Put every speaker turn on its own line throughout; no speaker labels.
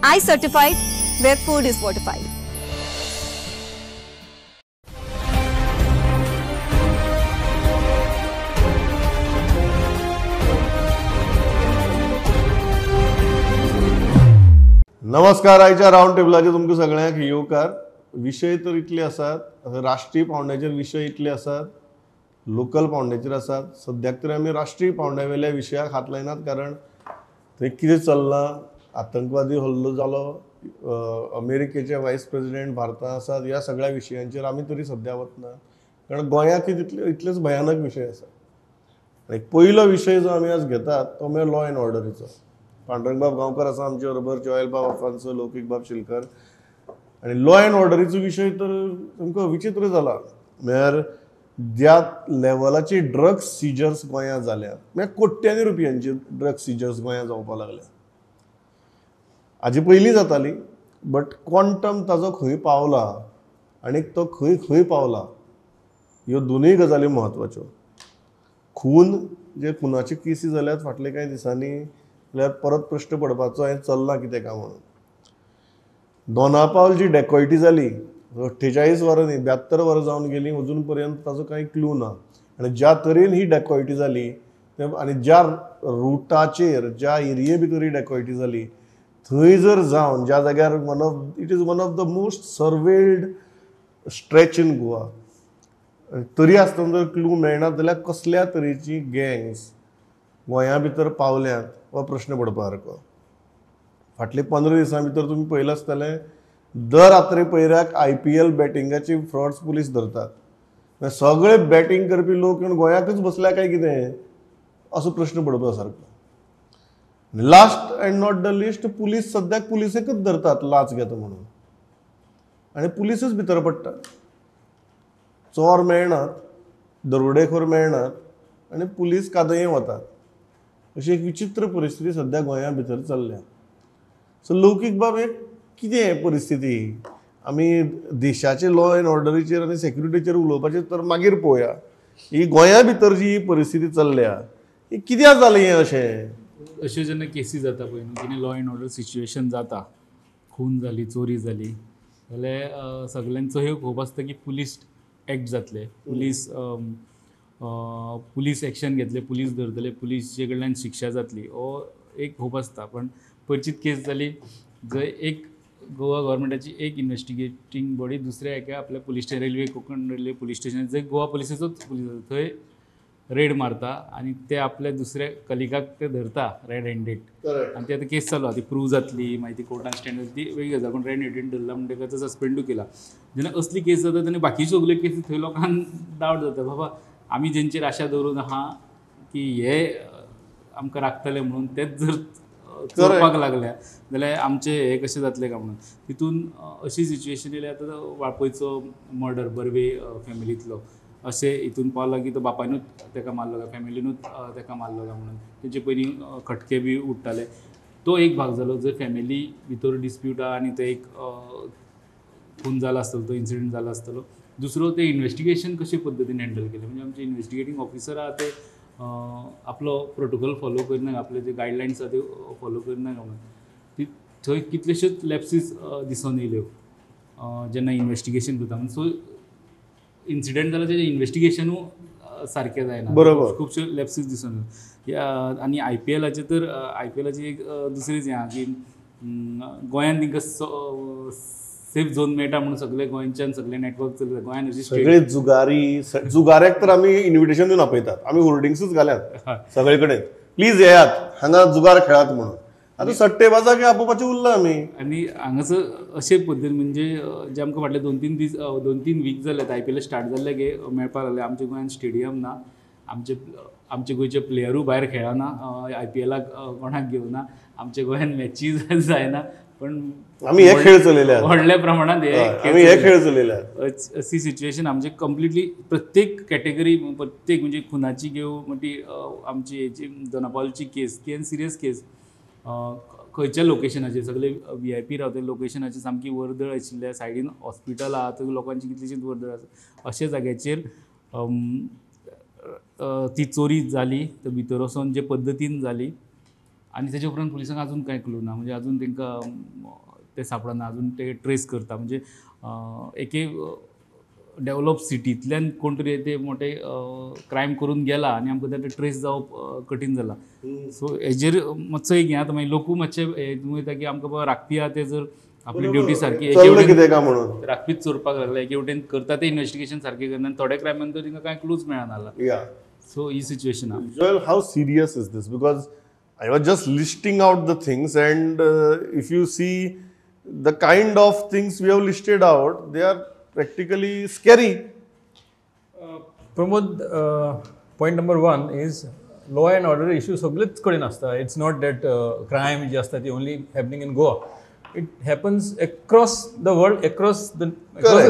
iCertified, where food is fortified.
नमस्कार. आयच्या round टेबलाचे तुमकां सगळ्यांक येवकार. विशय तर इतले आसात, राष्ट्रीय पावंड्याचेर विशय इतले आसात, लोकल पावंड्याचेर आसात. सद्याक तरी आमी राष्ट्रीय पावंड्या वयल्या विशयाक हात लायनात, कारण थंय कितें चल्लां, आतंकवादी हल्लो जालो, अमेरिकेचे वायस प्रेसिडेंट भारतांत आसात, ह्या सगळ्या विशयांचेर आमी तरी सद्या वचनात, कारण गोंयाक इतलेच भयानक विशय आसात. एक पयलो विशय जो आमी आज घेतात तो म्हळ्यार लॉ एंड ऑर्डरीचो. पांडुरंगबाब गांवकर आसा आमचे बरोबर, जॉयलबाब आफांचो, लौकीकबाब शिलकर. आनी लॉ एंड ऑर्डरीचो विशय तर सामको विचित्र जाला. म्हळ्यार ज्या लेवलाची ड्रग्स सिजर्स गोंयांत जाल्यात, म्हळ्यार कोट्यांनी रुपयांची ड्रग्स सिजर्स गोंयांत जावपाक लागल्या. हाजे पयलीं जाताली, बट क्वांटम ताजो खंय पावला आनी तो खंय खंय पावला, ह्यो दोनूय गजाली म्हत्वाच्यो. खून, जे खुनाची केसी जाल्यात फाटले कांय दिसांनी, जाल्यार परत प्रश्न पडपाचो हें चल्लां कितें काय म्हणून. दोनापावल जी डेकॉयटी जाली, 48 वरां न्ही, 72 वरां जावन गेली, अजून पर्यंत ताजो कांय क्लू ना. आनी ज्या तरेन ही डेकॉयटी जाली आनी ज्या रुटाचेर, ज्या एरिये भितर ही डेकॉयटी जाली, थंय जर जावन ज्या जाग्यार it is one of the most surveilled stretch in Goa, तरी आसतना जर क्लू मेळनात जाल्यार कसल्या तरेची गँग्स गोंया भितर पावल्यात हो प्रश्न पडपा सारको. फाटले 15 दिसां भितर तुमी पळयलां आसतलें, दर रात्री पयऱ्याक IPL बॅटिंगाची फ्रॉड्स पुलीस धरतात. सगळे बॅटिंग करपी लोक येवन गोंयाकच बसल्या काय कितें असो प्रश्न पडपा सारको. Last and not the list, police सद्याक पुलिसेकच धरतात लाच घेता म्हणून, आनी पुलिसच भितर पडटात. चोर मेळनात, दरोडेखोर मेळनात, आनी पुलीस कादयें वतात. अशी एक विचित्र परिस्थिती सद्या गोंया भितर चल्ल्या. सो लौकीकबाब, एक कितें परिस्थिती? आमी देशाचे लॉ एंड ऑर्डरीचेर आनी सेक्युरिटीचेर उलोवपाचेर तर मागीर पळोवया. ही गोंया भितर जी परिस्थिती चल्ल्या, ही कित्याक जालें हें अशें?
अश्यो जेन्ना केसी जाता पळय न्हू, जेन्ना लॉ एंड ऑर्डर सिच्युएशन जाता, खून जाली, चोरी जाली, जाल्यार सगळ्यांचो ह्यो होप आसता की पुलीस एक्ट जातले, पुलीस एक्शन घेतले, पुलीस धरतले, पुलीसचे कडल्यान शिक्षा जातली, हो एक होप आसता. पण परिचित केस जाली, जंय एक गोवा गव्हर्मेंटाची एक इन्व्हेस्टिगेटींग बॉडी दुसऱ्या एका आपल्या police station, railway, Konkan railway police station, जंय गोवा पुलिसेचोच पुलीस आसा, थंय रेड मारता आनी ते आपल्या दुसऱ्या कलिगाक ते धरता रेड हँडेड. आनी ती आतां केस चालू आहा, ती प्रूव जातली, मागीर ती कोर्टान स्टँड जातली, ती वेगळी गजाल. पण रेड हँडेड धरला म्हणटकच तो सस्पेंडूय केला. जेन्ना असली केस जाता तेन्ना बाकीच्यो सगल्यो केसी थंय लोकांक डावट जाता, बाबा आमी जेंचेर आशा दवरून आहा की हे आमकां राखतले म्हणून, तेच जर चोरपाक लागल्या जाल्यार आमचे हे कशें जातलें काय म्हणून. तितून अशी सिच्युएशन येयली. आतां वाळपयचो मर्डर बर्वे फॅमिलींतलो अशें हितून पावला की तो बापायनूच ताका मारलो काय, फॅमिलीनूच ताका मारलो काय म्हणून. तेचे पयलीं खटके बी उठ्ठाले. तो एक भाग जालो, जर फॅमिली भितर डिस्प्यूट आहा आनी ते एक खून जाला आसतलो, तो इन्सिडंट जाला आसतलो. दुसरो, ते इन्व्हेस्टिगेशन कशे पद्दतीन हँडल केलें, म्हणजे आमचे इन्व्हेस्टिगेटींग ऑफिसर आहा ते आपलो प्रोटोकॉल फॉलो करिना, आपले जे गायडलायन्स आहा त्यो फॉलो करिना काय म्हणून. थंय कितलेशेच लॅप्सीस दिसून येयल्यो जेन्ना इन्व्हेस्टिगेशन करता म्हणून. सो इन्सिडंट जाल्यार तेजें इन्व्हेस्टिगेशनूय सारकें जायना,
बरोबर,
खुबश्यो लॅप्सीस दिसून येयल्यो. आनी IPLाचेर तर IPLाची एक दुसरीच हें आहा की गोंयांत तांकां सेफ झोन मेळटा म्हणून सगळे गोंयच्यान सगळे नेटवर्क चलता गोंयांत.
सगळे जुगाऱ्याक तर आमी इन्विटेशन दिवन आपयतात, आमी होर्डिंग्सूच घाल्यात सगळे कडेन, प्लीज येयात हांगा जुगार खेळात म्हणून. आतां सट्टेबाजाक आपोवपाचें उरलां आमी. आनी
हांगासर अशे पद्दतीन म्हणजे जे आमकां फाटले 2-3 वीक जाल्यात IPL स्टार्ट जाल्ले गे मेळपाक लागले. आमच्या गोंयांत स्टेडियम ना, आमचे गोंयचे प्लेयरूय भायर खेळना, IPLाक कोणाक घेवना, आमच्या गोंयांत मॅची जायना. पण
आमी हे खेळ चलयले
व्हडल्या प्रमाणांत
हे खेळ चलयले.
अशी सिच्युएशन आमची कंप्लिटली प्रत्येक कॅटेगरी, प्रत्येक म्हणजे खुनाची घेव म्हणजे आमची हेची दोनापावलची केस, ती आनी सिरियस केस खंयच्या लोकेशनाचेर, सगळे VIP रावतले लोकेशनाचेर, सामकी वर्दळ आशिल्ल्या सायडीन हॉस्पिटल आहा, थंय लोकांची कितलीशीच वर्दळ आसा. अशा जाग्याचेर ती चोरी जाली, तर भितर वचोन जे पद्दतीन जाली आनी तेजे उपरांत पुलिसांक अजून कांय क्लू ना, म्हणजे अजून तांकां ते सापडना, अजून ते ट्रेस करता. म्हणजे एके डेव्हलप सिटींतल्यान कोण तरी ते मोठे क्रायम करून गेला आनी आमकां ते ट्रेस जावप कठीण जाला. सो हेजेर मातसो एक हें आतां मागीर लोकूय मातशे हितून वयता की आमकां बाबा राखपी आहा ते जर आपली ड्युटी सारकी
चल्लां कितें काय म्हणून
राखपीच चोरपाक लागला, एके वटेन करता ते इन्व्हेस्टिगेशन सारकें करना आनी थोड्या क्रायमान तर तांकां कांय क्लूच मेळना.
या
सो ही सिच्युएशन आहा.
Joel, how serious is this? Because I was just listing out the things, and if you see the kind of things we have listed out, they are practically scary.
Pramod, point number one is law and order issue सगळेच कडेन आसता. It's not that crime जे आसता ती only happening in Goa. It happens across the world, across the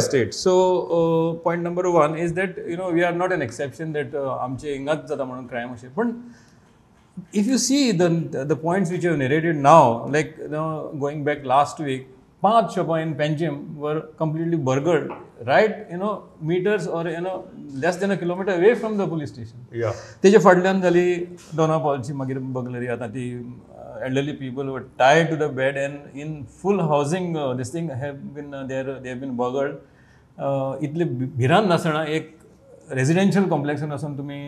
state. So point number one is that we are not an exception that आमचे हिंगाच जाता म्हणून crime अशें. पण if you see the points which you have narrated now, like going back last week, 5 shops in Panjim were completely burgled, right? Meters or less than a kilometer away from the police station.
Yeah.
तेजे फाटल्यान जाली डोना पॉलची मागीर बगलरी. आतां ती elderly people were tied to the bed and in full housing this thing have been they have been burgled. इतले भिरांत नासतना एक रेजिडेन्शियल कॉम्प्लेक्सान वचून तुमी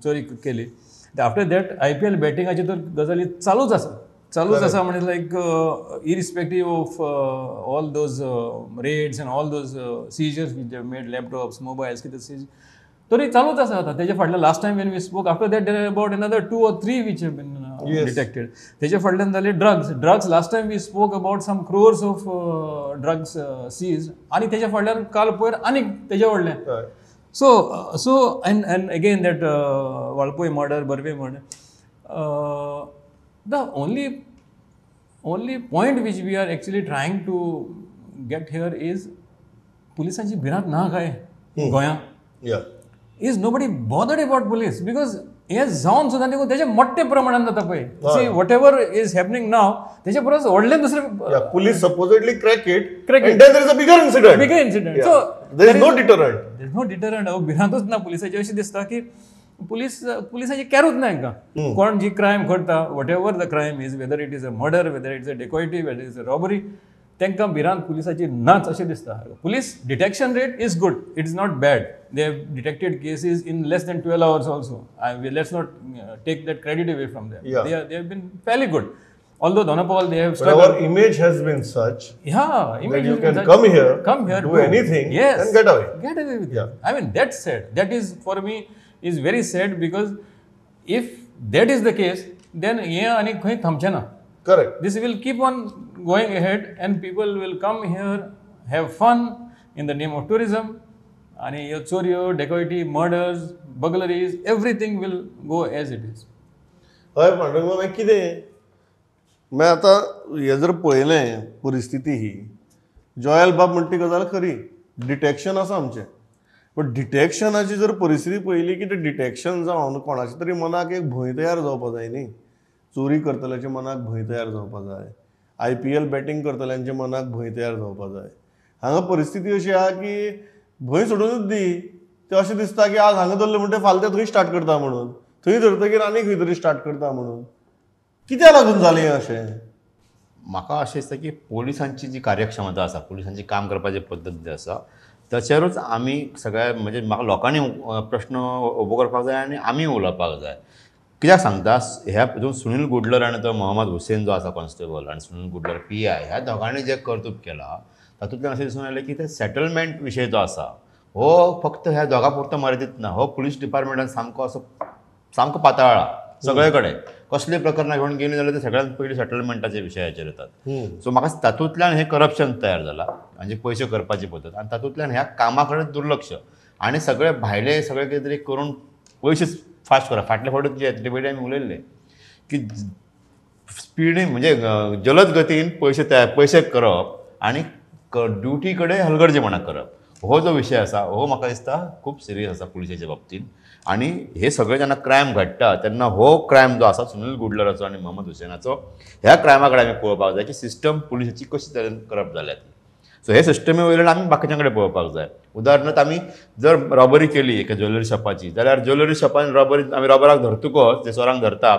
चोरी केली. आफ्टर दॅट IPL बॅटिंगाची तर गजाली चालूच आसा म्हणजे like irrespective of all those raids and all those seizures which have made laptops mobiles कितें सीज तरी चालूच आसा. आतां तेजे फाटल्यान last time when we spoke after that there are about another 2 or 3 which have been detected. तेजे फाटल्यान जाले drugs last time we spoke about some crores of drugs seize आनी तेजे फाटल्यान काल पयर आनीक तेजे व्हडलें. So and again that Valpoi murder, Barve murder. The only point which we are actually trying to get here is polisanchi भिरांत ना काय गोंया.
Yeah.
Is nobody bothered about police because हे जावन सुद्दां देखून तेजे मोठे प्रमाणात जाता पळय. See whatever is happening now तेजे परस व्हडले दुसरे
Police supposedly crack it, and then there is a bigger incident. Yeah.
So
there is no deterrent.
There is no deterrent. भिरांतूच ना पुलिसाची. अशें दिसता की पुलिसाची कॅरूच ना हांकां. कोण जी क्रायम करता whatever the crime is, whether it is a murder, whether it is a dacoity, whether it is a robbery, तांकां भिरांत पुलिसाची नाच अशें दिसता. Police detection rate is good. It is not bad. They have detected cases in less than 12 hours also. Let's not take that credit away from them.
Yeah.
They have been fairly good. Although Donapal, they have
But
struggled.
our image has been such
Yeah,
that you can come here, do anything,
yes,
and get away.
Get away with
Yeah.
it. I mean, that's sad. That is, for me, is very sad because if that is the case, then here ani khoi thamche na.
Correct.
This will keep on going ahead and people will come here, have fun in the name of tourism. And your choriyo, dacoity, murders, burglaries, everything will go as it is.
हय पांडुरंग मागीर कितें मागीर आतां हें जर पळयलें परिस्थिती ही जॉयल बाब म्हणटा ती गजाल खरी. डिटेक्शन आसा आमचें, पण डिटेक्शनाची जर परिस्थिती पळयली की तें डिटेक्शन जावन कोणाच्या तरी मनाक एक भंय तयार जावपा जाय न्ही. चोरी करतल्याच्या मनाक भंय तयार जावपा जाय. IPL बॅटिंग करतल्यांच्या मनाक भंय तयार जावपा जाय. हांगा परिस्थिती अशी आहा की भंय सोडूनच दी. ते अशें दिसता की आज हांगा धरलें म्हणटा फाल्यां थंय स्टार्ट करता म्हणून, थंय धरतकीर आनी खंय तरी स्टार्ट करता म्हणून. कित्याक लागून जालें हें अशें?
म्हाका अशें दिसता की पोलिसांची जी कार्यक्षमता आसा, पोलिसांची काम करपाची पद्दत जी आसा ताचेरूच आमी सगळ्या म्हणजे म्हाका लोकांनी प्रश्न उबो करपाक जाय आनी आमी उलोवपाक जाय. कित्याक सांगता ह्या जो सुनील गुडलर आनी तो मोहम्मद हुसेन जो आसा कॉन्स्टेबल आनी सुनील गुडलर PI ह्या दोगांनी जे कर्तूब केला तातूंतल्यान अशें दिसून आयलें की ते सेटलमेंट विशय जो आसा हो फक्त ह्या दोगा पुरतो मर्यादीत ना. हो पुलीस डिपार्टमेंटान सामको पाताळ्ळा सगळे कडेन. कसले प्रकरणां घेवन गेलीं जाल्यार ते सगळ्यांत पयलीं सेटलमेंटाच्या विशयाचेर येतात. सो म्हाका तातूंतल्यान हें करप्शन तयार जालां म्हणजे पयशे करपाची पद्दत आनी तातूंतल्यान ह्या कामा कडेन दुर्लक्ष आनी सगळे भायले सगळे कितें तरी करून पयशे फास्ट करप. फाटल्या फावटी जे येतले पयलीं आमी उलयल्ले की स्पिडीन म्हणजे जलद गतीन पयशे करप आनी ड्युटी कडेन हलगर्जेपणा करप. हो जो विशय आसा हो म्हाका दिसता खूब सिरियस आसा पुलिसाच्या बाबतींत. आनी हे सगळे जेन्ना क्रायम घडटा तेन्ना हो क्रायम जो आसा सुनील गुडलराचो आनी मोहम्मद हुसेनाचो ह्या क्रायमा कडेन आमी पळोवपाक जाय की सिस्टम पुलिसाची कशी तरेन करप जाल्या ती. सो हे सिस्टमी वयल्यान आमी बाकीच्या कडेन पळोवपाक जाय. उदाहरणार्थ आमी जर रॉबरी केली एका ज्वेलरी शॉपाची जाल्यार ज्वेलरी शॉपान रॉबरी आमी रॉबराक धरतकच जे चोरांक धरता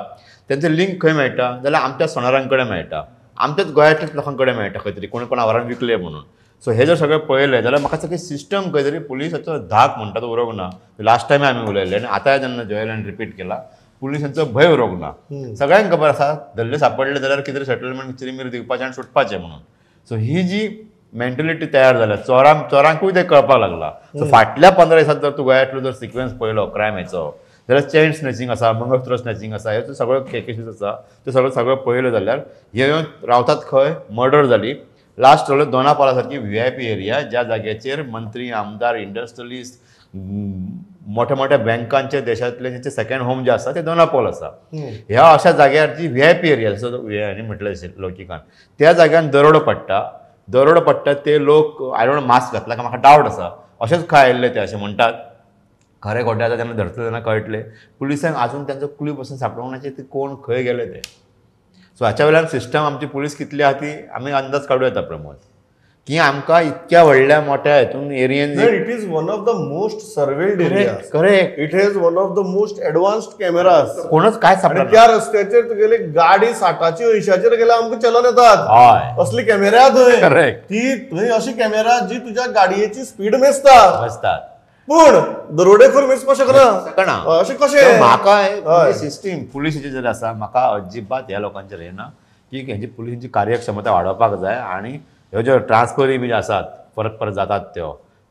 तेंचें लिंक खंय मेळटा जाल्यार आमच्या सोनारां कडेन मेळटा, आमच्याच गोंयांतल्याच लोकां कडेन मेळटा खंय तरी कोण आवारान विकले म्हणून. सो हे जर सगळें पळयलें जाल्यार म्हाका सगळें सिस्टम खंय तरी पुलिसाचो धाक म्हणटा तो उरोंक ना. लास्ट टायम आमी उलयले आनी आतां जेन्ना जयलान रिपीट केला पुलिसांचो भंय उरोंक ना. सगळ्यांक खबर आसा धल्ले सापडले जाल्यार कितें सेटलमेंट चिरीमिरी दिवपाचें आनी सुटपाचें म्हणून. सो ही जी मेंटेलिटी तयार जाल्या चोरांकूय ते कळपाक लागला. सो फाटल्या 15 दिसांत जर तूं गोंयांतलो जर सिक्वेन्स पळयलो क्रायमेचो जाल्यार चेन स्नॅचिंग आसा, मंगळसूत्र स्नॅचिंग आसा, ह्यो सगळ्यो केसीस आसा त्यो सगळ्यो पळयल्यो जाल्यार हे रावतात खंय मर्डर जाली. लास्ट जालो दोनापावला सारकी VIP एरिया ज्या जाग्याचेर मंत्री, आमदार, इंडस्ट्रियलिस्ट, मोठ्या मोठ्या बँकांचे देशांतले जेंचे सेकंड होम जे आसा ते दोनापावल आसा. ह्या अशा जाग्यार जी VIP एरिया हांणी म्हटलें लौकिकान त्या जाग्यान दरोडो पडटा ते लोक आय डोंट नो मास्क घातला काय म्हाका डावट आसा अशेंच खंय आयिल्ले ते अशें म्हणटात. खरे खोटे आतां जेन्ना धरतले तेन्ना कळटले. पुलिसांक आजून तांचो क्लू पासून सापडूंक ना ते कोण खंय गेले ते. सो हाच्या वयल्यान सिस्टम आमची पुलीस कितली आहा ती आमी अंदाज काडूं येता प्रमोद की आमकां इतक्या व्हडल्या मोठ्या हितून एरियेन
it is one of the most surveilled area.
Correct.
It is one of the most advanced cameras.
कोणच काय सापडना.
त्या रस्त्याचेर तुगेली गाडी 60ची 80चेर गेल्यार आमकां चलोन येतात.
हय
असली कॅमेरा थंय.
करेक्ट.
ती थंय अशी कॅमेरा जी तुज्या गाडयेची स्पीड मेजता
बसतात
पूण दरोडेखोर मेजपाक शकना. अशें कशें
म्हाका सिस्टीम पुलिसाची जर आसा म्हाका अजिबात ह्या लोकांचेर येना की हेंची पुलिसांची कार्यक्षमता वाडोवपाक जाय आनी ह्यो ज्यो ट्रान्सफरी बी आसात परत जातात त्यो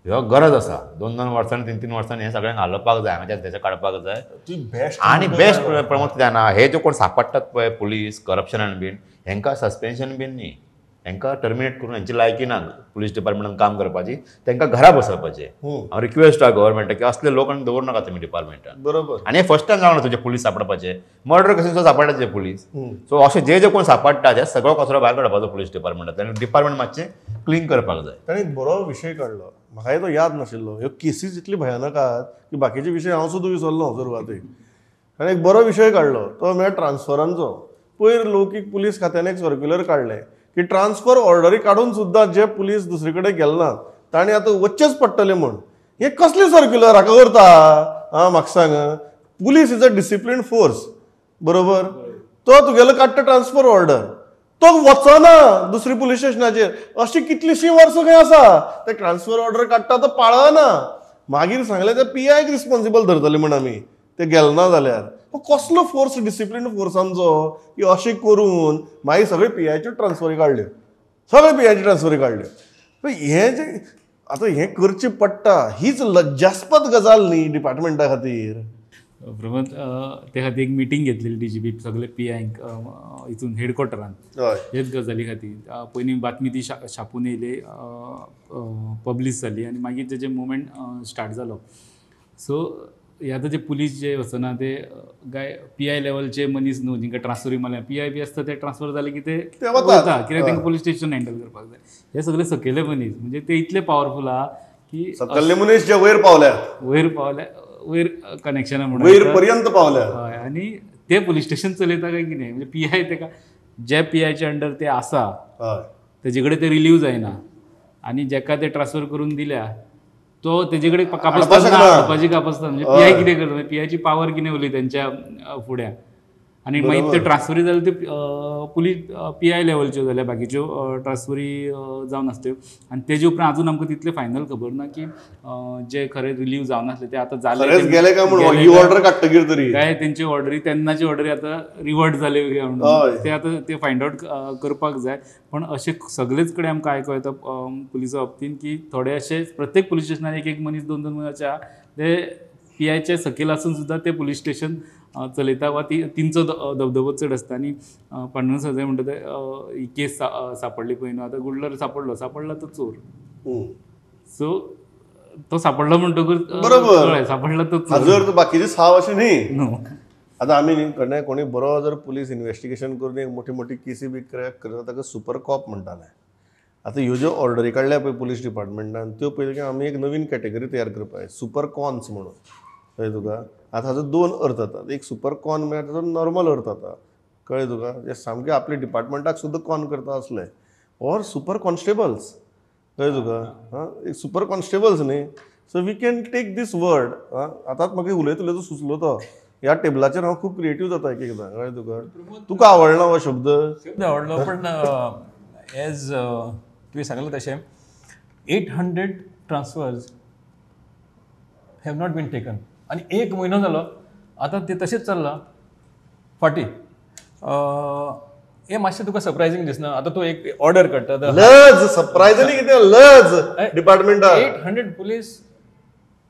ह्यो गरज आसा. 2-2 वर्सांनी 3-3 वर्सांनी हें सगळ्यांक घालपाक जाय हांगाच्या देशाक काडपाक जाय. आनी बेस्ट प्रमोद जायना हे जो कोण सापडटात पळय पुलीस करप्शनान बीन हेंकां सस्पेन्शन बीन न्ही, हेंकां टर्मिनेट करून हेंची लायकी ना पुलीस डिपार्टमेंटान काम करपाची, तेंकां घरा बसोवपाचें. हांव रिक्वेस्ट आहा गव्हर्मेंटाक की असले लोक आनी दवरूं नाका तुमी डिपार्टमेंटान.
बरोबर.
आनी हे फर्स्ट टायम जावना तुजे पुलीस सापडपाचे मर्डर केसीन सापडटा ते पुलीस. सो अशें जे कोण सापडटा ते सगळो कचरो भायर काडपाचो पुलीस डिपार्टमेंटात आनी डिपार्टमेंट मातशें क्लीन करपाक जाय.
ताणें एक बरो विशय काडलो म्हाकाय तो याद नाशिल्लो. ह्यो केसीस इतली भयानक आहात की बाकीचे विशय हांव सुद्दां विसरलो सुरवातेक. ताणें एक बरो विशय काडलो तो म्हळ्यार ट्रान्सफरांचो. पयर लौकीक पुलीस खात्यान एक सर्क्युलर काडलें की ट्रान्सफर ऑर्डरी काडून सुद्दां जे पुलीस दुसरे कडेन गेले नात तांणी आतां वच्चेच पडटलें म्हूण. हे कसली सर्क्युलर हाका करता म्हाका सांग. Police is a discipline force बरोबर. तो तुगेलो काडटा ट्रान्सफर ऑर्डर तो वचना दुसरी पुलीस स्टेशनाचेर. अशी कितलीशीं वर्सां खंय आसा ते ट्रान्सफर ऑर्डर काडटा तो पाळना. मागीर सांगलें ते PIक रिस्पॉन्सिबल धरतले म्हण आमी ते गेले ना जाल्यार. कसलो फोर्स डिसिप्लिन फोर्सांचो की अशें करून मागीर सगळे PIच्यो ट्रान्सफरी काडल्यो. सगळे PIच्यो ट्रान्सफरी काडल्यो. हें जे आतां हें करचें पडटा हीच लज्जास्पद गजाल न्ही डिपार्टमेंटा खातीर.
प्रमोद ते खातीर एक मिटींग घेतलेली DGP सगळे PIंक हितून हेडक्वॉर्टरान हेच गजाली खातीर. पयलीं बातमी ती छापून येयली पब्लीश जाली आनी मागीर तेजे मुवमेंट स्टार्ट जालो. सो आतां जे पुलीस जे वचना ते काय PI लेवलचे मनीस न्हू जिंका ट्रान्सफरी मारल्या PI बी आसता ते ट्रान्सफर जाले की ते वता कित्याक तांकां पुलीस स्टेशन हँडल करपाक जाय. हे सगळे सकयले मनीस म्हणजे ते इतले पावरफूल आहा की
सकयले मनीस जे वयर पावल्या
वयर कनेक्शनां म्हणून
वयर पर्यंत पावल्या.
हय आनी ते पुलीस स्टेशन चलयता काय कितें म्हणजे PI तेका जे PIच्या अंडर ते आसा तेजे कडेन ते रिलीव जायना आनी जेका ते ट्रान्सफर करून दिल्या तो तेजे कडेन कापाची कापासता. म्हणजे PI कितें करता PIची पावर कितें उरली तेंच्या फुड्या. आनी मागीर ते ट्रान्सफरी जाले ते पुलीस PI लेवलच्यो जाल्या बाकीच्यो ट्रान्सफरी जावन नासल्यो. आनी तेजे उपरांत अजून आमकां तितलें फायनल खबर ना की जे खरें रिलीव जावन नासले ते आतां
जाले
काय तेंची ऑर्डरी तेन्नाची ऑर्डरी आतां रिवर्ट जाले म्हणून ते आतां ते फायंड आउट करपाक जाय. पण अशें सगळेच कडेन आमकां आयको येता पुलिसा बाबतींत की थोडे अशे प्रत्येक पुलीस स्टेशनार एक मनीस 2-2 मनीस आहा ते PIचे सकयल आसून सुद्दां ते पुलीस स्टेशन चलयता वा तिंचो दबदबो चड आसता. आनी पांडुरंग सरदेसाय म्हणटा ते ही केस सापडली पळय न्हू आतां गुडलर सापडला तो चोर. सो तो सापडलो म्हणटकूच
बरोबर
सापडला तो
जर बाकीचे साव अशें न्ही. आतां आमी कोणी बरो जर पुलीस इन्व्हेस्टिगेशन करून एक मोठी केसी बी क्रॅक करता ताका सुपर कॉप म्हणटाले. आतां ह्यो ज्यो ऑर्डरी काडल्या पळय पुलीस डिपार्टमेंटान त्यो पयलीं आमी एक नवीन कॅटेगरी तयार करपाक जाय सुपर कॉन्स म्हणून. कळ्ळें तुका. आतां हाजो 2 अर्थ जातात. एक सुपर कॉन म्हळ्यार ताजो नॉर्मल अर्थ जाता. कळ्ळें तुका. जे सामके आपल्या डिपार्टमेंटाक सुद्दां कॉन करता असले ऑर सुपर कॉन्स्टेबल्स कळ्ळें तुका एक सुपर कॉन्स्टेबल्स न्ही so we can take this word आतांच म्हाका उलयता सुचलो तो ह्या टेबलाचेर हांव खूब क्रिएटीव जाता एक एकदां कळ्ळें तुका आवडना हो शब्द
आवडलो पण एज तुवें सांगलें तशें 800 transfers have not been taken आनी 1 म्हयनो जालो आतां ते तशेंच चल्लां फाटी हें मातशें तुका सरप्रायझींग दिसना आतां तूं एक ऑर्डर करता
लज सरप्रायझली कितें लज डिपार्टमेंटाक
800 police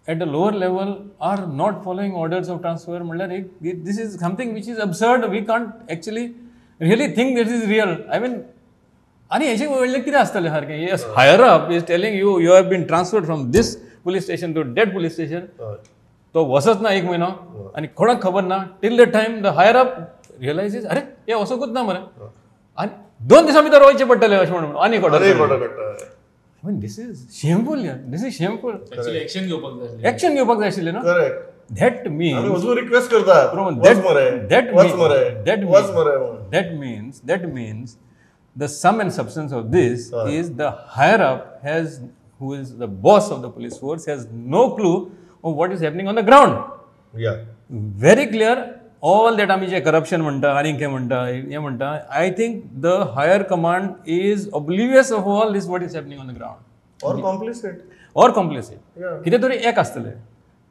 at the lower level are not following orders of transfer म्हणल्यार this is something which is absurd. We can't actually really think this is real. I mean आणि हेचे वयले कितें आसतलें सारकें yes higher up is telling you you have been transferred from this police station to that police station तो वसच ना 1 म्हयनो आनी कोणाक खबर ना till the time the higher up realizes अरे हे वसोकूच ना मरे आनी 2 दिसां भितर वयचें पडटलें अशें म्हणून आनी order I mean, this is shameful, yeah. This is shameful.
Actually, action घेवपाक जाय.
Action घेवपाक जाय आशिल्लें, no?
Correct.
That means.
आमी वचून रिक्वेस्ट करतात. That
means the sum and substance of this is the higher up who is the boss of the police force has no clue of what is happening on the ground.
Yeah.
Very clear. All that आमी जे corruption म्हणटा आनी कितें म्हणटा हें म्हणटा I think the higher command is oblivious of all this what is happening on the ground
Or
complicit कितें तरी एक आसतलें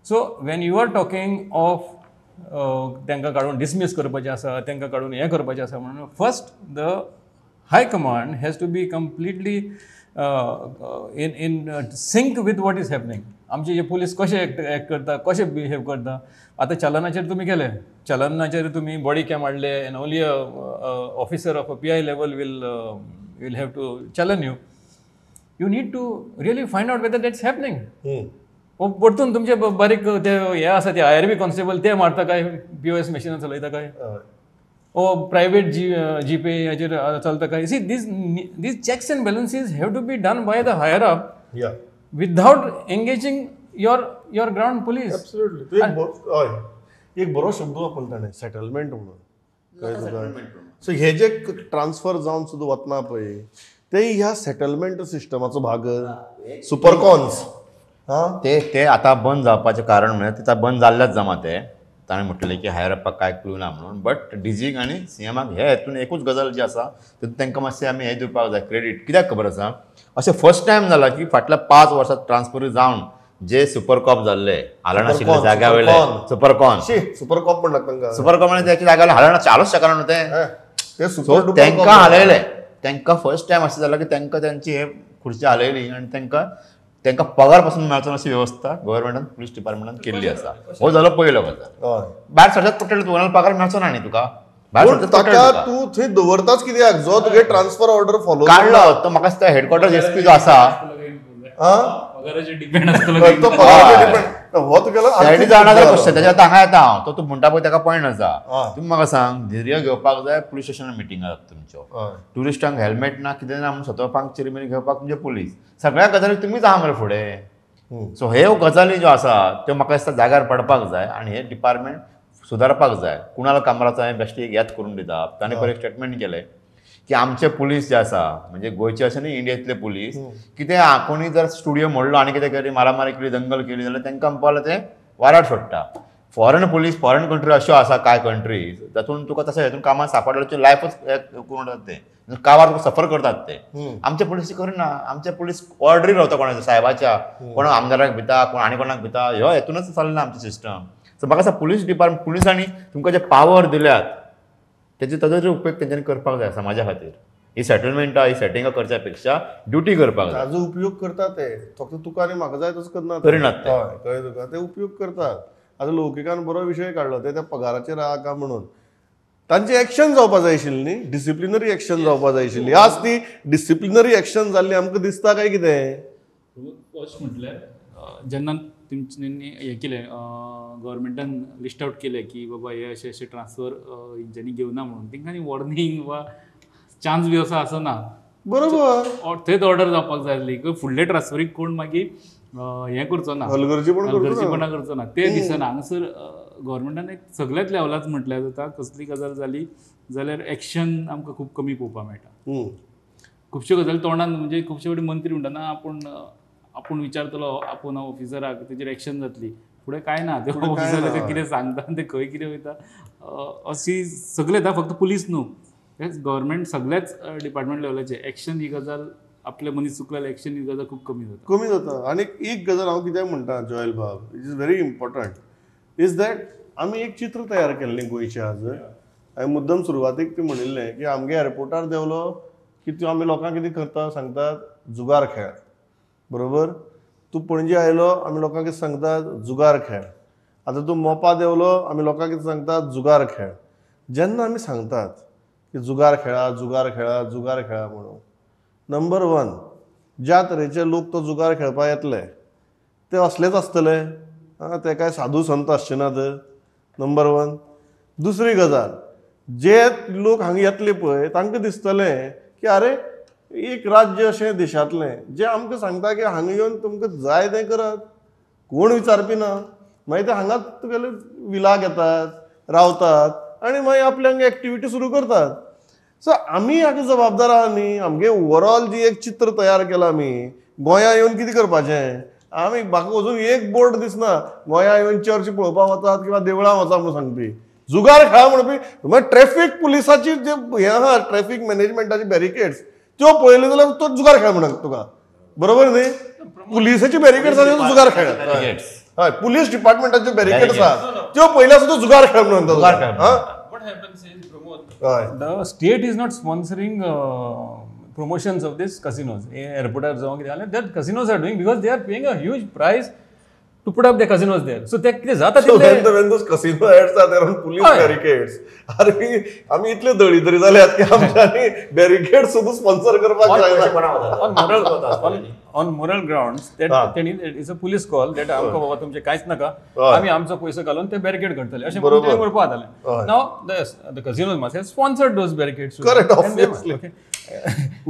so when you are talking of तांकां काडून डिसमीस करपाचें आसा तांकां काडून हें करपाचें आसा म्हणून first the high command has to be completely in sync with what is happening आमचे जे पुलीस कशे एक्ट करता कशे बिहेव करता आतां चलनाचेर तुमी केले चलनाचेर तुमी बॉडी कॅम हाडले and only officer of a PI level will have to challenge you need to really find out whether that's happening परतून तुमचे बारीक ते हे आसा ते IRB कॉन्स्टेबल ते मारता काय POS मशीन चलयता काय ओ प्रायवेट जीपे हाचेर चलता काय C these checks and balances have to be done by the higher up without engaging your ground police.
Absolutely. एक बरो शब्द वापरताणे सेटलमेंट म्हणून सो हे जे ट्रान्सफर जावन सुद्दां वतना पळय ते ह्या सेटलमेंट सिस्टमाचो भाग सुपरकॉन्स
ते आतां बंद जावपाचें कारण म्हळ्यार ते बंद जाल्लेच जमा ते ताणें म्हटलें की हायर अपाक कांय क्लू ना म्हणून बट डीजीक आनी CMाक हे हेतून एकूच गजाल जी आसा तितून तांकां मातशें आमी हें दिवपाक जाय क्रेडीट कित्याक खबर आसा अशें फर्स्ट टायम जाला की फाटल्या 5 वर्सांत ट्रान्सफर जावन जे सुपर कॉप जाल्ले हालना आशिल्ले जाग्या वयले सुपर
कॉप म्हणटात तांकां
सुपर कॉप आनी त्याच्या जाग्या हालना चालूच शकना न्हू ते तांकां हालयले तांकां फर्स्ट टायम अशें जालां की तांकां तांची हे खुर्ची हालयली आनी तांकां पगार पासून मेळचो अशी वेवस्था गव्हर्मेंटान पुलीस डिपार्टमेंटान केल्ली आसा हो जालो पयलो गजाल भायर सरतात टोटल तुम्हाला पगार मेळचो ना न्ही तुका
तू थंय दवरताच कित्याक जो तुगे ट्रान्सफर ऑर्डर फॉलो
काडलो तो म्हाका दिसता हेडक्वॉर्टर SP जो आसा
पगाराचेर डिपेंड आसतलो
त्याच्या आतां हांगा येता हांव तो तूं म्हणटा पळय ताका पॉयंट आसा तुमी म्हाका सांग धैर्य घेवपाक जाय पुलीस स्टेशनार मिटिंगा जाता तुमच्यो ट्युरिस्टांक हेल्मेट ना कितें ना म्हणून सतोवपाक चिरमिरी घेवपाक तुमचे पुलीस सगळ्या गजाली तुमीच आहा मरे फुडें सो ह्यो गजाली ज्यो आसा त्यो म्हाका दिसता जाग्यार पडपाक जाय आनी हे डिपार्टमेंट सुदारपाक जाय कुणाल कामराचो हांवें बेश्टी एक याद करून दिता ताणें पयर एक स्टेटमेंट केलें की आमचे पुलीस जे आसा म्हणजे गोंयचे अशें न्ही इंडियेंतले पुलीस कितें कोणी जर स्टुडियो मोडलो आनी कितें केली मारामारी केली दंगल केली जाल्यार तांकां पळयलें ते वाराड सोडटा फॉरेन पुलीस फॉरेन कंट्री अश्यो आसा कांय कंट्रीज जातून तुका तशें हेतून कामाक सांपडल्याचें लायफच करून ते कावार तुका सफर करतात ते आमचे पुलीस करना आमचे पुलीस ऑर्डरी रावता कोणाच्या साहेबाच्या कोण आमदाराक भिता कोण आनी कोणाक भिता ह्यो हेतूनच चलना आमचें सिस्टम सो म्हाका दिसता पुलीस डिपार्टमेंट पुलिसांनी तुमकां जे पावर दिल्यात ताजो उपयोग तेंच्यांनी करपाक जाय समाजा खातीर ही सेटलमेंटा ही सेटिंगा करच्या पेक्षा ड्युटी करपाक जाय
ताजो उपयोग करता ते फक्त तुका आनी म्हाका जाय तसो करना
करिनात
कळ्ळें तुका ते उपयोग करतात आतां लौकिकान बरो विशय काडलो ते त्या पगाराचेर आहा काय म्हणून तांची एक्शन जावपाक जाय आशिल्ली न्ही डिसिप्लिनरी एक्शन जावपाक जाय आशिल्ली आज ती डिसिप्लिनरी एक्शन जाल्ली आमकां दिसता काय कितें
फर्स्ट म्हटल्यार जेन्ना तेंच्यांनी हें केलें गव्हर्मेंटान लिस्ट आउट केलें की बाबा हे अशे अशे ट्रान्सफर हेंच्यांनी घेवना म्हणून तेंकां वॉर्निंग वा चान्स बी असो आसना
बरोबर
थंयच ऑर्डर जावपाक जाय आसली फुडले ट्रान्सफरीक कोण मागीर हें करचो ना हलगर्जीपणा करचो ना ते दिसना हांगासर गव्हर्मेंटान एक सगळ्याच लेवलाच म्हटल्यार जाता कसली गजाल जाली जाल्यार एक्शन आमकां खूब कमी पळोवपाक मेळटा खुबश्यो गजाली तोंडान म्हणजे खुबशे कडेन मंत्री म्हणटा ना आपूण विचारतलो आपूण ऑफिसराक तेजेर एक्शन जातली फुडें काय ना ते ऑफिसर ताका कितें सांगता आनी ते खंय कितें वयता अशी सगळे येता फक्त पुलीस न्हू गव्हर्मेंट सगळ्याच डिपार्टमेंट लेवलाचे एक्शन ही गजाल आपले मनीस चुकलेले एक्शन ही गजाल खूब कमी
जाता आनी एक गजाल हांव कित्याक म्हणटा जोयल बाब it is very important is that आमी एक चित्र तयार केल्लें गोंयचें आज हांवें मुद्दम सुरवातेक ते म्हणिल्लें की आमगे एअरपोर्टार देवलो की त्यो आमी लोकांक कितें करता सांगतात जुगार खेळ बरोबर तूं पणजे आयलो आमी लोकांक कितें सांगतात जुगार खेळ आतां तूं मोपा देवलो आमी लोकांक कितें सांगतात जुगार खेळ जेन्ना आमी सांगतात की जुगार खेळा म्हणून नंबर 1 ज्या तरेचे लोक तो जुगार खेळपा येतले ते असलेच आसतले ते काय साधू संत आसचे नात नंबर 1 दुसरी गजाल जे लोक हांगा येतले पळय तांकां दिसतलें की अरे एक राज्य अशें देशांतलें जे आमकां सांगता की हांगा येवन तुमकां जाय तें करात कोण विचारपी ना मागीर ते हांगाच तुगेले विलाक येतात रावतात आनी मागीर आपल्याक एक्टिविटी सुरू करतात सो आमी हाका जबाबदार आहा न्ही आमगे ओवरऑल जी एक चित्र तयार केलां आमी गोंया येवन कितें करपाचें आमी म्हाका अजून एक बोर्ड दिसना गोंया येवन चर्च पळोवपाक वतात किंवा देवळां वचा म्हणून सांगपी जुगार खेळा म्हणपी ट्रॅफिक पुलिसाची जे हे आहा ट्रॅफिक मॅनेजमेंटाची बॅरिकेड्स त्यो पळयल्यो जाल्यार तो जुगार खेळ म्हणत तुका बरोबर न्ही पुलिसाची बॅरिकेड्स आसा जुगार खेळ हय पुलीस डिपार्टमेंटाच्यो बॅरिकेड्स आसा त्यो पयले आसा तो जुगार खेळ म्हणून
What happens is, Pramod, the state is not sponsoring promotions of these casinos. Airport that casinos are doing because they are paying a huge price to put up the casinos there. So they जाता
So when those casino heads are there on police barricades, आमी इतले दळिद्री जाल्यात की आमच्यानी barricade सुद्धा sponsor करपाक जायना
on moral grounds that it's a police call that आमकां बाबा तुमचे कांयच नाका आमी आमचो पयसो घालून ते बॅरिकेड करतले अशें म्हणून म्हणपा जातालें नाव the casinos must have sponsored those barricades
correct obviously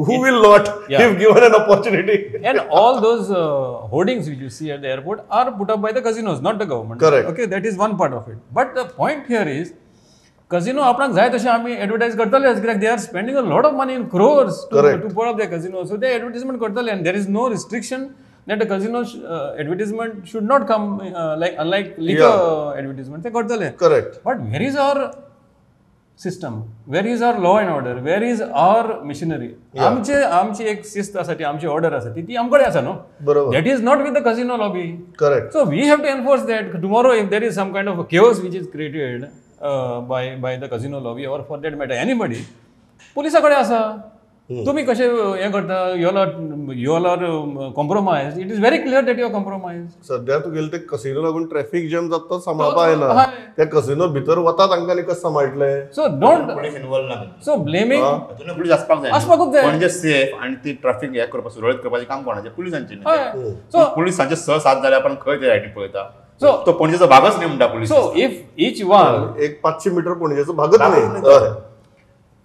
who will not if given an opportunity
and all those hoardings which you see at the airport are put up by the casinos not the government
correct
okay that is one part of it but the point here is casino आपणाक जाय तशें आमी advertise करतलेच कित्याक they are spending a lot of money in crores to put up the casino so they advertisement करतले and there is no restriction that a casino advertisement should not come like unlike liquor advertisement they करतले
correct
but where is our system where is our law and order where is our machinery आमची एक शिस्त आसा आमची order आसा ती आमकडे आसा न्हू
बरोबर
that is not with the casino lobby
correct
so we have to enforce that tomorrow if there is some kind of a chaos which is created by the casino lobby or for that matter anybody पुलिसाकडे आसा तुम्ही कशे हे करता you all are compromised it is very clear that you are compromised
सध्या तुगेले ते casino लागून traffic jam जाता सांबाळपा येना त्या कसिनो भितर वता तांकां कशें सांबाळटले
so don't
पुलीस इन्वॉल्व ना
so blaming
हातून पुलीस आसपाकूच जाय म्हणजे सेफ आणि ती ट्रॅफिक हे करपा सुरळीत करपाचें काम कोणाचें पुलिसांचें
so
पुलिसांचे 6-7 जाल्यार आपण खंय ते रायटी पळयता तो पणजेचो भागच न्ही म्हणटा police
so if each one
एक 500 मीटर पणजेचो भागच न्ही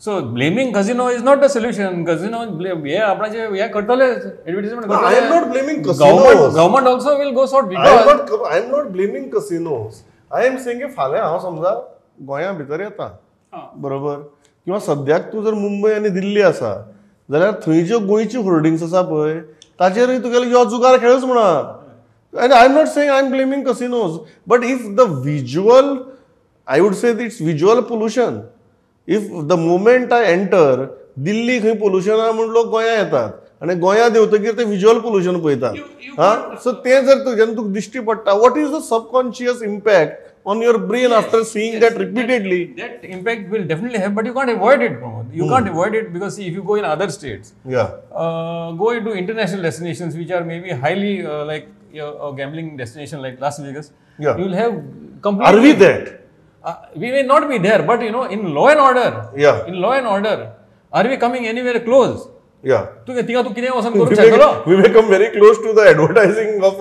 so blaming casino is not the solution casino हे आपणाचे हे करतले advertisement करतले
I am not blaming casinos
government also will go sort because
I am not blaming casinos I am saying की फाल्यां हांव समजा गोंया भितर येता बरोबर किंवा सद्याक तूं जर मुंबय आनी दिल्ली आसा जाल्यार थंय ज्यो गोंयची होर्डिंग्स आसा पळय ताचेरय तुगेले यो जुगार खेळच म्हणा and I am not saying I am blaming casinos but if the visual I would say it's visual pollution if the moment I enter Delhi खंय पोल्युशन आहा म्हणून लोक गोंया येतात आनी गोंया देवतकीर ते विज्युअल पोल्युशन पळयतात हा सो ते जर जेन्ना तुका दिश्टी पडटा what is the subconscious impact on your brain after seeing that repeatedly
that impact will definitely have but you can't avoid it Pramod. You can't avoid it because see, if you go in other states go into international destinations which are maybe highly like a gambling destination like Las Vegas you will have completely
are we that
we may not be there but you know in law and order in law and order are we coming anywhere close तू कितें वचून करूंक शकलो
we may come very close to the advertising of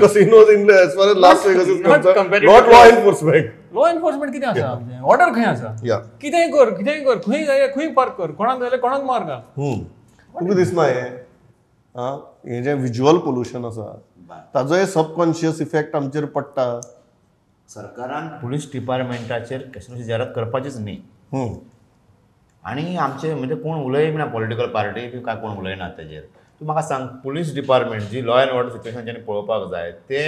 casinos in as far as Las Vegas is concerned not law enforcement
कितें आसा order खंय आसा कितेंय कर खंय जाय खंय पार्क कर कोणाक जाय कोणाक मार घाल
तुका दिसना हे जे विज्युअल पोल्युशन आसा ताजो हे सबकॉन्शियस इफेक्ट आमचेर पडटा
सरकारान पुलीस डिपार्टमेंटाचेर कॅसिनोची जायरात करपाचीच न्ही आनी आमचे म्हणजे कोण उलय ना पॉलिटिकल पार्टी बी काय कोण उलयनात तेजेर. तूं म्हाका सांग पुलीस डिपार्टमेंट जी लॉ एंड ऑर्डर सिच्युएशन जेणे पळोवपाक जाय ते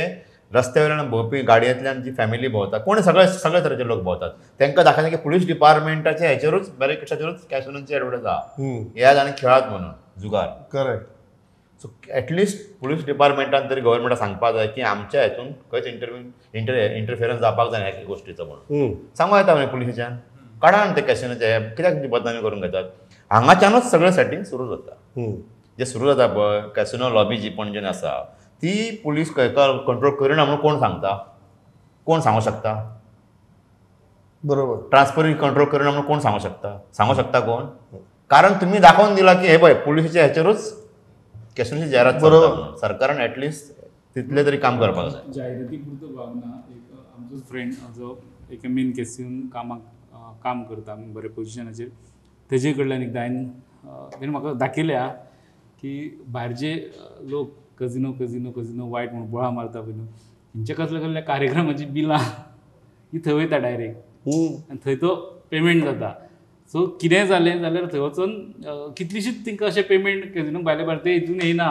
रस्त्या वयल्यान भोंवपी गाडयेंतल्यान जी फॅमिली भोंवता कोण सगळे तरेचे लोक भोंवतात तांकां दाखयता की पुलीस डिपार्टमेंटाचे हेचेरूच बॅरिकेड्साचेरूच कॅसिनोची एडवर्टायज आहा याद आनी खेळात म्हणून जुगार.
करेक्ट.
सो एटलिस्ट पुलीस डिपार्टमेंटान तरी गव्हर्मेंटाक सांगपाक जाय की आमच्या हेतून खंयच इंटरफिरन्स जावपाक जाय ह्या गोश्टीचो म्हणून सांगूं येता म्हणजे पुलिसाच्यान काडान ते कॅसिनोचे कित्याक ती बदनामी करून घेतात. हांगाच्यानूच सगळें सेटींग सुरू जाता. जे सुरू जाता पळय कॅसिनो लॉबी जी पणजेन आसा ती पुलीस कंट्रोल करिना म्हणून कोण सांगता, कोण सांगू शकता?
बरोबर.
ट्रान्सफर कंट्रोल करिना म्हणून कोण सांगू शकता कोण? कारण तुम्ही दाखवून दिला की हे पळय पुलिसाच्या हेचेरूच कॅसिनोची जायरात बरोबर. सरकारान एटलिस्ट तितले तरी काम करपाक जाय.
जायराती पुरतो भावना एक आमचो फ्रेंड जो एका मेन कॅसिनोन काम करता बरे पोजिशनाचेर तेजे कडल्यान एकदां हांवें म्हाका दाखयल्या की भायरचे लोक कजिनो कजिनो कजिनो वायट म्हणून बोळा मारता पळय न्हू तेंच्या कसल्या कार्यक्रमाची बिलां ही थंय वयता डायरेक्ट आनी थंय तो पेमेंट जाता. सो कितें जालें जाल्यार थंय वचून कितलीशीच तांकां अशें पेमेंट कजिनो भायले भायर ते हितून येयना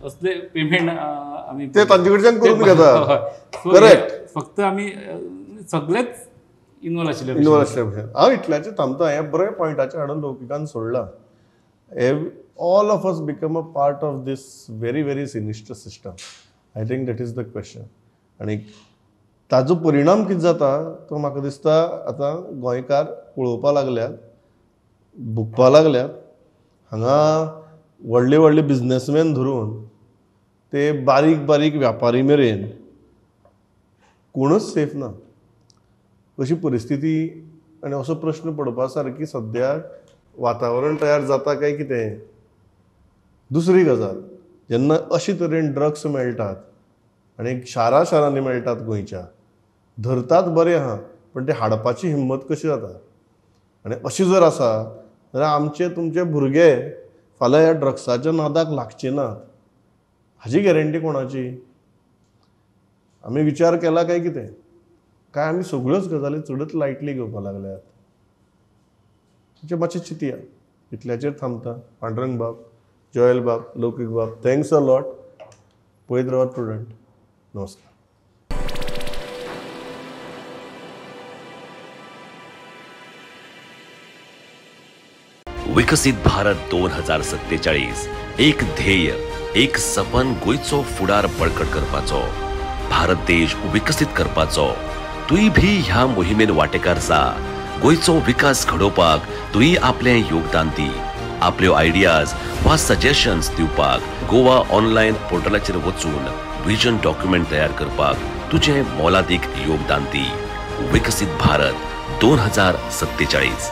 असले पेमेंट आमी
ते तांचे कडच्यान करून घेता.
फक्त आमी सगळेच इनवॉल्व आशिल्ले
हांव इतल्याचें थांबता. हें बरे पॉयंटाचेर हाडून लौकिकान सोडलां. All of us become a part of this very, very sinister system. I think that is the question. आनी ताजो परिणाम कितें जाता तो म्हाका दिसता आतां गोंयकार पळोवपा लागल्यात, भुगपा लागल्यात. हांगा व्हडले व्हडले बिझनेसमॅन धरून ते बारीक बारीक व्यापारी मेरेन कोणूच सेफ ना अशी परिस्थिती. आनी असो प्रश्न पडपा सारकी सद्याक वातावरण तयार जाता काय कितें. दुसरी गजाल जेन्ना अशे तरेन ड्रग्स मेळटात आनी शारांनी मेळटात गोंयच्या धरतात बरें आहा पण ते हाडपाची हिम्मत कशी जाता. आनी अशें जर आसा जाल्यार आमचे तुमचे भुरगे फाल्यां ह्या ड्रग्साच्या नादाक लागचे नात हाची गॅरंटी कोणाची? आमी विचार केला काय कितें? काय आमी सगळ्योच गजाली चडच लायटली घेवपा लागल्यात? मातशें चिंतया. इतल्याचेर थांबता. पांडुरंग बाब, जोयल बाब, लौकीक बाब, थँक्स अ लॉट. पळयत रावात प्रुडंट. नमस्कार.
विकसित भारत 2047 एक ध्येय एक सपन गोंयचो फुडार बळकट करपाचो. भारत देश विकसित करपाचो. तुय भी ह्या मोहिमेन वांटेकार जा. गोंयचो विकास घडोवपाक तुय आपलें योगदान दी. आपल्यो आयडियाज वा सजेशन्स दिवपाक गोवा ऑनलायन पोर्टलाचेर वचून विजन डॉक्युमेंट तयार करपाक तुजें मोलादीक योगदान दी. विकसित भारत 2047.